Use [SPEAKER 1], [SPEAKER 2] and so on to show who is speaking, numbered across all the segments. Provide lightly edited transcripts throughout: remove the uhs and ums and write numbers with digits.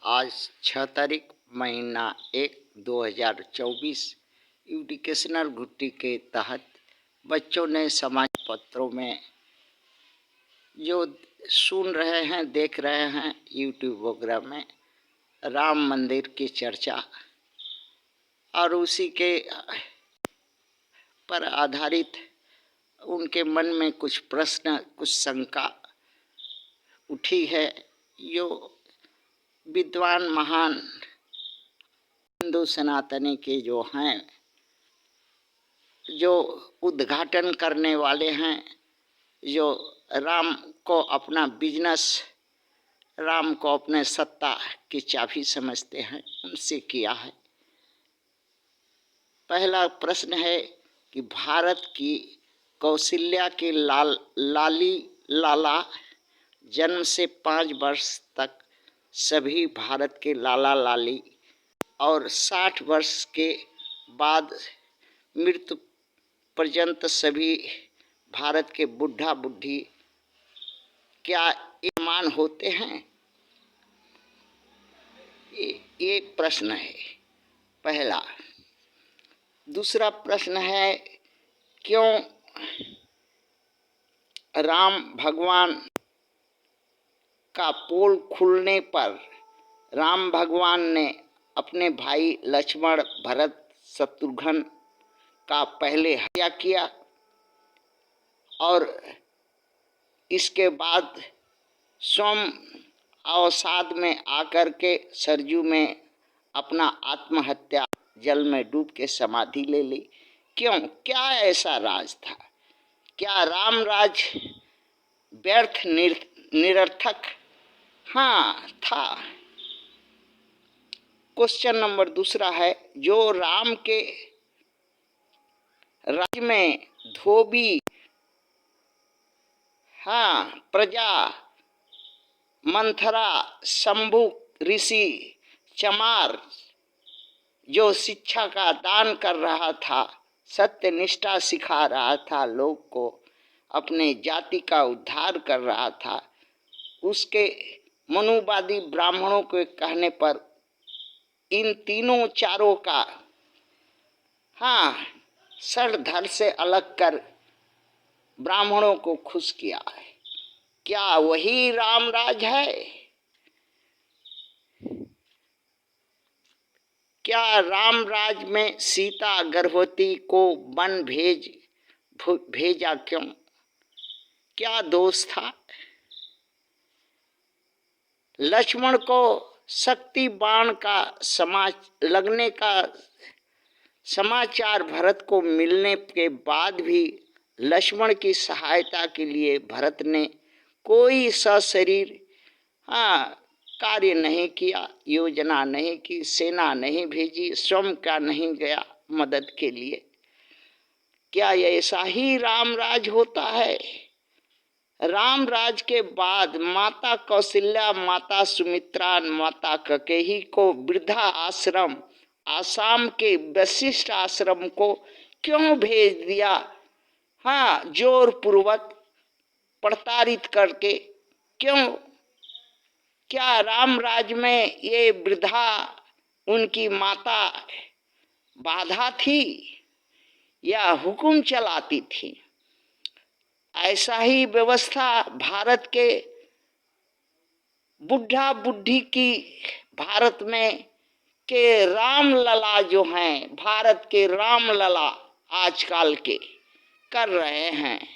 [SPEAKER 1] आज 6 तारीख महीना 1 2024 एजुकेशनल घुट्टी के तहत बच्चों ने समाचार पत्रों में जो सुन रहे हैं, देख रहे हैं यूट्यूब वगैरह में राम मंदिर की चर्चा और उसी के पर आधारित उनके मन में कुछ प्रश्न, कुछ शंका उठी है। जो विद्वान महान हिंदू सनातनी के जो हैं, जो उद्घाटन करने वाले हैं, जो राम को अपना बिजनेस, राम को अपने सत्ता की चाबी समझते हैं, उनसे किया है। पहला प्रश्न है कि भारत की कौशल्या के लाला जन्म से 5 वर्ष तक सभी भारत के लाला लाली और 60 वर्ष के बाद मृत्यु पर्यंत सभी भारत के बुढ़ा बुढ़ी क्या ईमान होते हैं? ये प्रश्न है पहला। दूसरा प्रश्न है, क्यों राम भगवान का पोल खुलने पर राम भगवान ने अपने भाई लक्ष्मण, भरत, शत्रुघ्न का पहले हत्या किया और इसके बाद स्वयं अवसाद में आकर के सरजू में अपना आत्महत्या जल में डूब के समाधि ले ली? क्यों? क्या ऐसा राज था? क्या राम राज व्यर्थ निरर्थक? हाँ था। क्वेश्चन नंबर दूसरा है, जो राम के राज्य में धोबी, प्रजा, मंथरा, शंभु ऋषि, चमार जो शिक्षा का दान कर रहा था, सत्य निष्ठा सिखा रहा था, लोग को अपने जाति का उद्धार कर रहा था, उसके मनुवादी ब्राह्मणों के कहने पर इन तीनों चारों का सर धड़ से अलग कर ब्राह्मणों को खुश किया है। क्या वही रामराज है? क्या रामराज में सीता गर्भवती को वन भेजा क्यों? क्या दोष था? लक्ष्मण को शक्ति बाण का लगने का समाचार भरत को मिलने के बाद भी लक्ष्मण की सहायता के लिए भरत ने कोई सशरीर कार्य नहीं किया, योजना नहीं की, सेना नहीं भेजी, स्वयं का नहीं गया मदद के लिए? क्या ऐसा ही रामराज होता है? रामराज के बाद माता कौशल्या, माता सुमित्रा, माता कैकेयी को वृद्धा आश्रम, आसाम के वशिष्ठ आश्रम को क्यों भेज दिया? जोर पूर्वक प्रताड़ित करके क्यों? क्या रामराज में ये वृद्धा, उनकी माता बाधा थी या हुक्म चलाती थी? ऐसा ही व्यवस्था भारत के बुढ़ा बुढ़ी की, भारत में के रामलला जो हैं, भारत के रामलला आजकल के कर रहे हैं।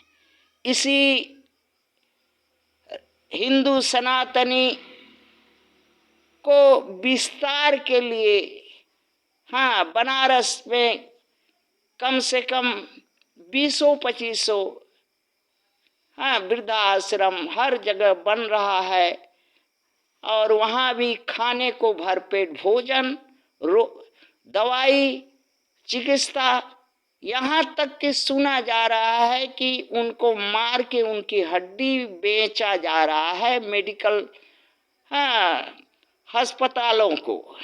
[SPEAKER 1] इसी हिंदू सनातनी को विस्तार के लिए बनारस में कम से कम 20-25 वृद्धाश्रम हर जगह बन रहा है और वहाँ भी खाने को भरपेट भोजन, दवाई, चिकित्सा, यहाँ तक कि सुना जा रहा है कि उनको मार के उनकी हड्डी बेचा जा रहा है मेडिकल अस्पतालों को।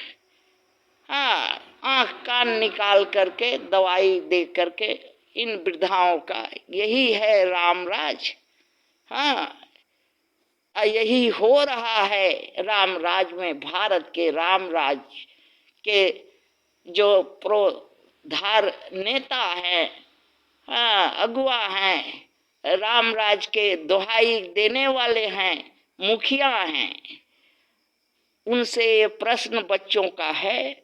[SPEAKER 1] आँख कान निकाल करके दवाई दे करके इन वृद्धाओं का यही है रामराज? यही हो रहा है राम राज में। भारत के राम राज के जो प्रोधार नेता हैं, हाँ, अगुआ हैं, राम राज के दुहाई देने वाले हैं, मुखिया हैं, उनसे ये प्रश्न बच्चों का है।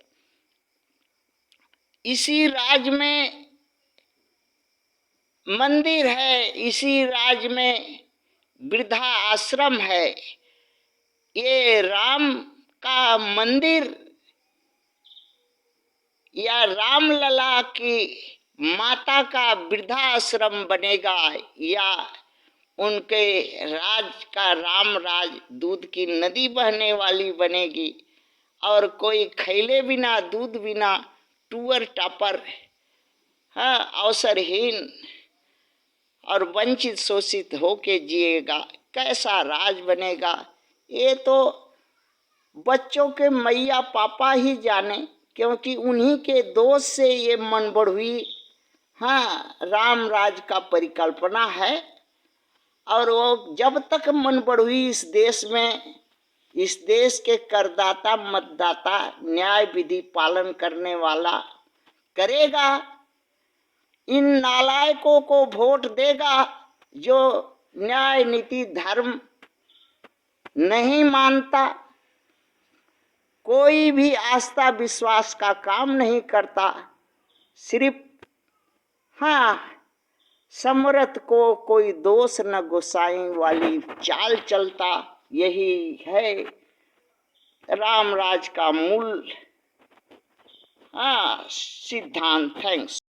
[SPEAKER 1] इसी राज में मंदिर है, इसी राज में वृद्धा आश्रम है। ये राम का मंदिर या रामलला की माता का वृद्धाश्रम बनेगा, या उनके राज का राम राज दूध की नदी बहने वाली बनेगी, और कोई खैले बिना दूध बिना टूअर टापर, हाँ, अवसरहीन और वंचित शोषित होके जिएगा, कैसा राज बनेगा? ये तो बच्चों के मैया पापा ही जाने, क्योंकि उन्हीं के दोष से ये मन बढ़ुई, हाँ, राम राज का परिकल्पना है। और वो जब तक मन बढ़ुई इस देश में, इस देश के करदाता मतदाता न्याय विधि पालन करने वाला करेगा, इन नालायकों को वोट देगा जो न्याय नीति धर्म नहीं मानता, कोई भी आस्था विश्वास का काम नहीं करता, सिर्फ, हाँ, समरथ को कोई दोष न गोसाई वाली चाल चलता। यही है राम राज का मूल, हाँ, सिद्धांत। थैंक्स।